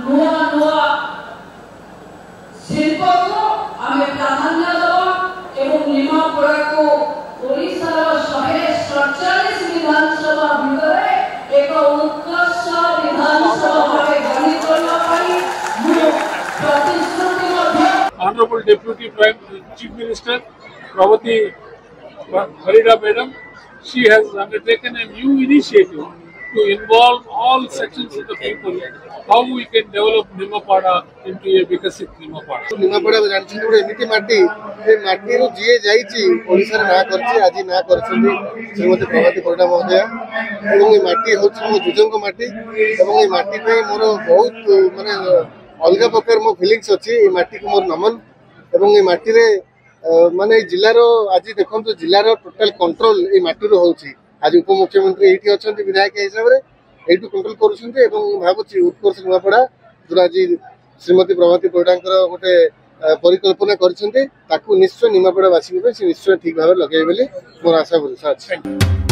नुआ नुआ शिल्प को आमे प्राधान्य दवा एवं निमापड़ा को ओडिशा 147 विधानसभा भितर एक उत्कृष्ट विधानसभा भावे गठित करला पाई प्रतिश्रुति मध्ये Honorable Deputy Chief Minister Pravati Farida Madam, she has undertaken a new initiative to involve all sections of the people, how we can develop Nimapada into a Vikasit Nimapada. Nimapada जानछि गोटे एमिति माटी ए माटी रो जिए जाईछि ओडिसा रे ना करछि आज ना करछथि श्रीमती प्रभाती परिडा महोदय एवं ए माटी होछि मो जुजंग माटी एवं ए माटी पे मोर बहुत माने अलगा प्रकार मो फीलिंग्स अछि ए माटी को मोर नमन एवं ए माटी रे माने जिल्ला रो आज देखंतु जिल्ला रो टोटल कंट्रोल ए माटी रो होछि आज उपमुख्यमंत्री एठी अछंती विधायक हिसाब रे एठू कंट्रोल करूछंती एवं भाबुछि उत्कर्ष नुआपड़ा जो आज श्रीमती प्रभाती परिडांकर गोटे परिकल्पना करिसेंती ताकू निश्चय निमापड़ा वासी से निश्चय ठीक भाव लगे बोली मोर आशा भरोसा अछि।